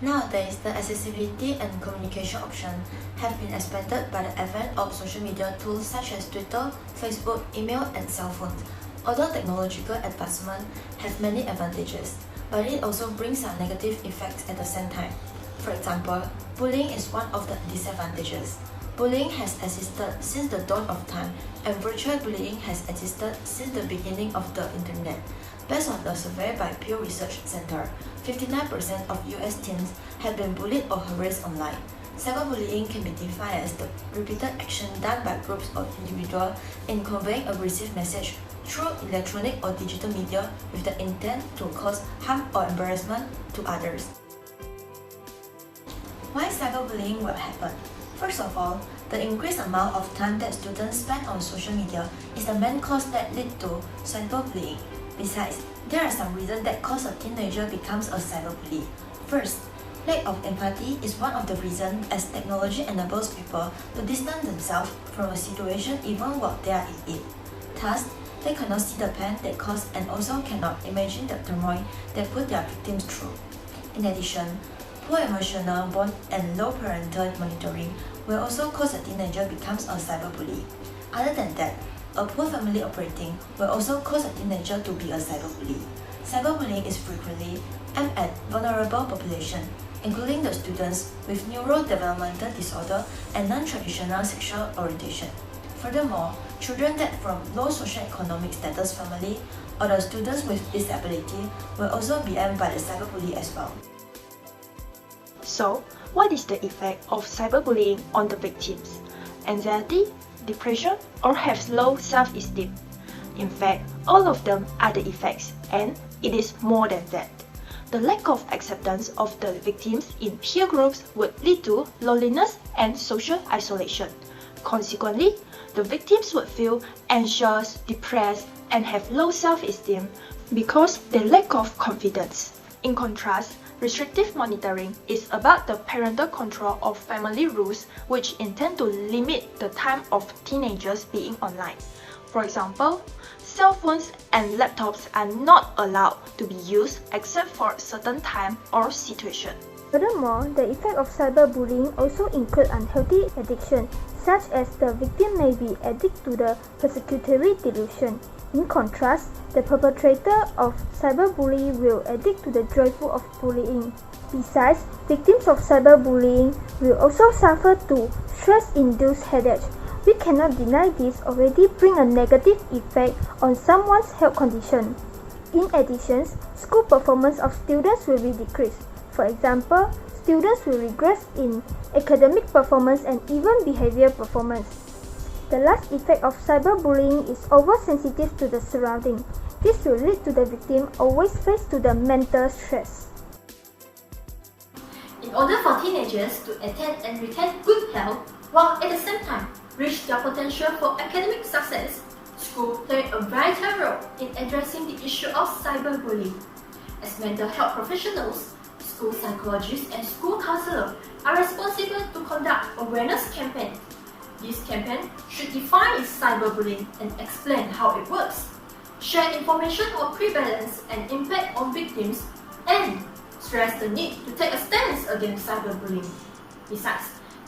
Nowadays, the accessibility and communication options have been expanded by the advent of social media tools such as Twitter, Facebook, email, and cell phones. Although technological advancements have many advantages, but it also brings some negative effects at the same time. For example, bullying is one of the disadvantages. Bullying has existed since the dawn of time, and virtual bullying has existed since the beginning of the internet. Based on a survey by Pew Research Center, 59% of US teens have been bullied or harassed online. Cyberbullying can be defined as the repeated action done by groups or individuals in conveying a received message through electronic or digital media with the intent to cause harm or embarrassment to others. Why cyberbullying will happen? First of all, the increased amount of time that students spend on social media is the main cause that leads to cyberbullying. Besides, there are some reasons that cause a teenager becomes a cyberbully. First, lack of empathy is one of the reasons, as technology enables people to distance themselves from a situation even while they are in it. Thus, they cannot see the pain they cause and also cannot imagine the turmoil they put their victims through. In addition, poor emotional bond and low parental monitoring will also cause a teenager becomes a cyberbully. Other than that, a poor family operating will also cause a teenager to be a cyberbully. Cyberbullying is frequently aimed at vulnerable population, including the students with neurodevelopmental disorder and non-traditional sexual orientation. Furthermore, children that from low socioeconomic status family or the students with disability will also be aimed by the cyberbully as well. So, what is the effect of cyberbullying on the victims? Anxiety, depression, or have low self-esteem? In fact, all of them are the effects, and it is more than that. The lack of acceptance of the victims in peer groups would lead to loneliness and social isolation. Consequently, the victims would feel anxious, depressed, and have low self-esteem because they lack of confidence. In contrast, restrictive monitoring is about the parental control of family rules which intend to limit the time of teenagers being online. For example, cell phones and laptops are not allowed to be used except for a certain time or situation. Furthermore, the effect of cyberbullying also include unhealthy addiction, such as the victim may be addicted to the persecutory delusion. In contrast, the perpetrator of cyberbullying will addict to the joyful of bullying. Besides, victims of cyberbullying will also suffer to stress-induced headaches. We cannot deny this already bring a negative effect on someone's health condition. In addition, school performance of students will be decreased. For example, students will regress in academic performance and even behavior performance. The last effect of cyberbullying is oversensitive to the surrounding. This will lead to the victim always face to the mental stress. In order for teenagers to attain and retain good health, while at the same time reach their potential for academic success, schools play a vital role in addressing the issue of cyberbullying. As mental health professionals, school psychologists and school counselors are responsible to conduct awareness campaigns. This campaign should define cyberbullying and explain how it works, share information on prevalence and impact on victims, and stress the need to take a stance against cyberbullying. Besides,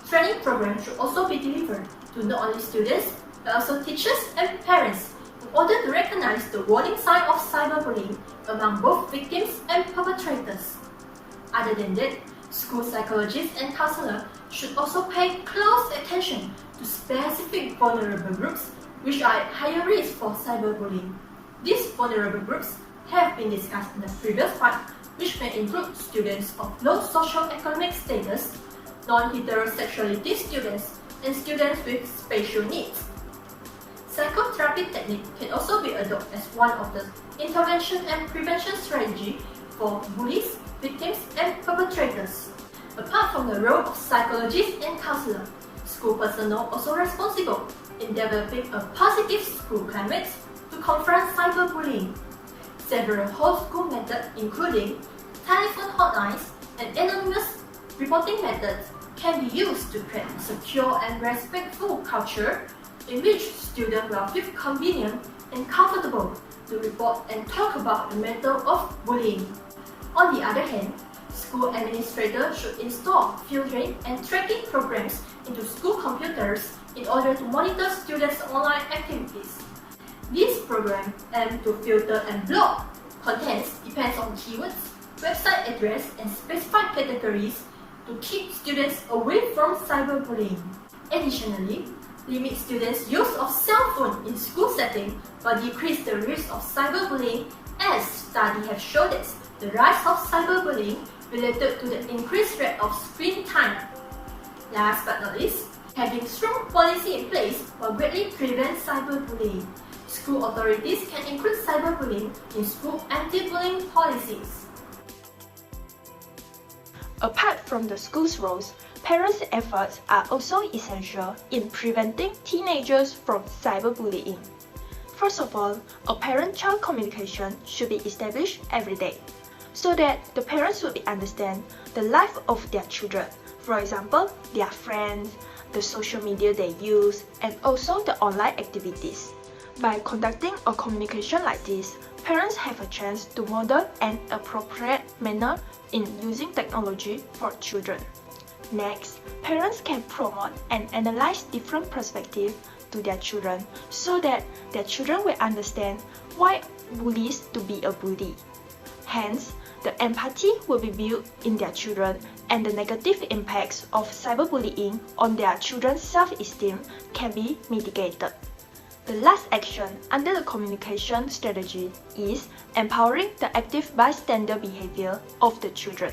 training programs should also be delivered to not only students but also teachers and parents in order to recognize the warning sign of cyberbullying among both victims and perpetrators. Other than that, school psychologists and counselors should also pay close attention to specific vulnerable groups which are at higher risk for cyberbullying. These vulnerable groups have been discussed in the previous part, which may include students of low socio-economic status, non-heterosexuality students, and students with special needs. Psychotherapy technique can also be adopted as one of the intervention and prevention strategy for bullies, victims, and perpetrators. Apart from the role of psychologists and counselors, school personnel also responsible in developing a positive school climate to confront cyberbullying. Several whole school methods, including telephone hotlines and anonymous reporting methods, can be used to create a secure and respectful culture in which students will feel convenient and comfortable to report and talk about the matter of bullying. On the other hand, School administrators should install filtering and tracking programs into school computers in order to monitor students' online activities. These programs aim to filter and block contents depends on keywords, website address, and specified categories to keep students away from cyberbullying. Additionally, limit students' use of cell phone in school setting but decrease the risk of cyberbullying, as studies have shown that the rise of cyberbullying related to the increased rate of screen time. Last but not least, having strong policy in place will greatly prevent cyberbullying. School authorities can include cyberbullying in school anti-bullying policies. Apart from the school's roles, parents' efforts are also essential in preventing teenagers from cyberbullying. First of all, a parent-child communication should be established every day, so that the parents would understand the life of their children, for example, their friends, the social media they use, and also the online activities. By conducting a communication like this, parents have a chance to model an appropriate manner in using technology for children. Next, parents can promote and analyze different perspectives to their children so that their children will understand why bullies to be a bully. Hence, the empathy will be built in their children and the negative impacts of cyberbullying on their children's self-esteem can be mitigated. The last action under the communication strategy is empowering the active bystander behavior of the children.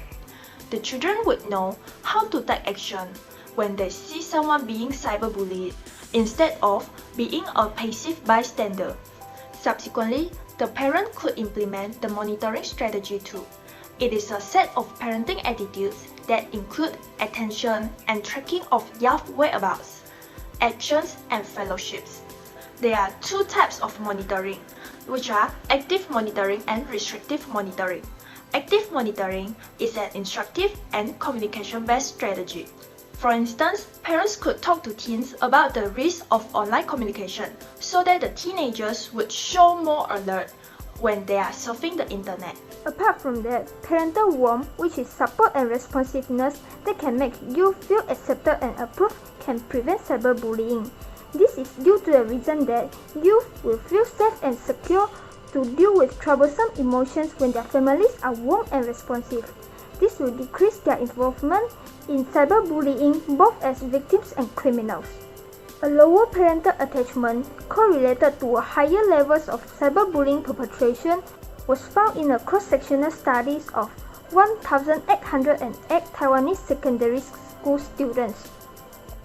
The children would know how to take action when they see someone being cyberbullied instead of being a passive bystander. Subsequently, the parent could implement the monitoring strategy too. It is a set of parenting attitudes that include attention and tracking of young whereabouts, actions, and fellowships. There are two types of monitoring, which are active monitoring and restrictive monitoring. Active monitoring is an instructive and communication-based strategy. For instance, parents could talk to teens about the risk of online communication so that the teenagers would show more alert when they are surfing the internet. Apart from that, parental warmth, which is support and responsiveness that can make you feel accepted and approved, can prevent cyberbullying. This is due to the reason that youth will feel safe and secure to deal with troublesome emotions when their families are warm and responsive. This will decrease their involvement in cyberbullying both as victims and criminals. A lower parental attachment correlated to higher levels of cyberbullying perpetration was found in a cross-sectional studies of 1,808 Taiwanese secondary school students.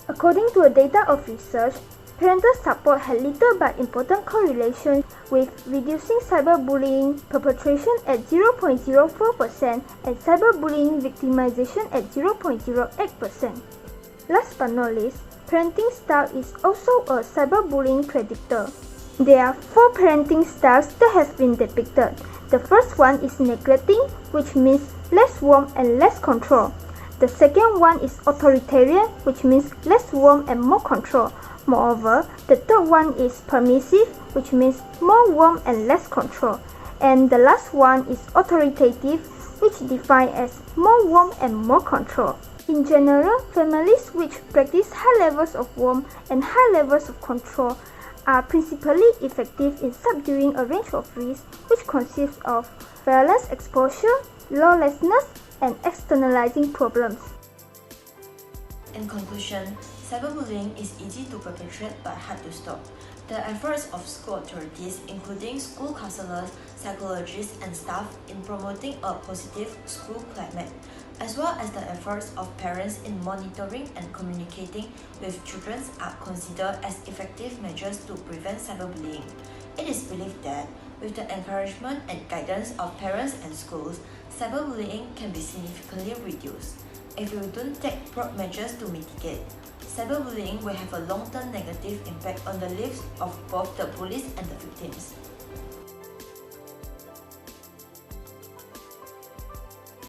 According to the data of research, parental support had little but important correlation with reducing cyberbullying perpetration at 0.04% and cyberbullying victimization at 0.08%. Last but not least, parenting style is also a cyberbullying predictor. There are 4 parenting styles that have been depicted. The first one is neglecting, which means less warmth and less control. The second one is authoritarian, which means less warmth and more control. Moreover, the third one is permissive, which means more warmth and less control. And the last one is authoritative, which defined as more warmth and more control. In general, families which practice high levels of warmth and high levels of control are principally effective in subduing a range of risks which consists of violence exposure, lawlessness, and externalizing problems. In conclusion, cyberbullying is easy to perpetrate but hard to stop. The efforts of school authorities, including school counselors, psychologists, and staff in promoting a positive school climate, as well as the efforts of parents in monitoring and communicating with children are considered as effective measures to prevent cyberbullying. It is believed that with the encouragement and guidance of parents and schools, cyberbullying can be significantly reduced. If we don't take proper measures to mitigate, cyberbullying will have a long-term negative impact on the lives of both the bullies and the victims.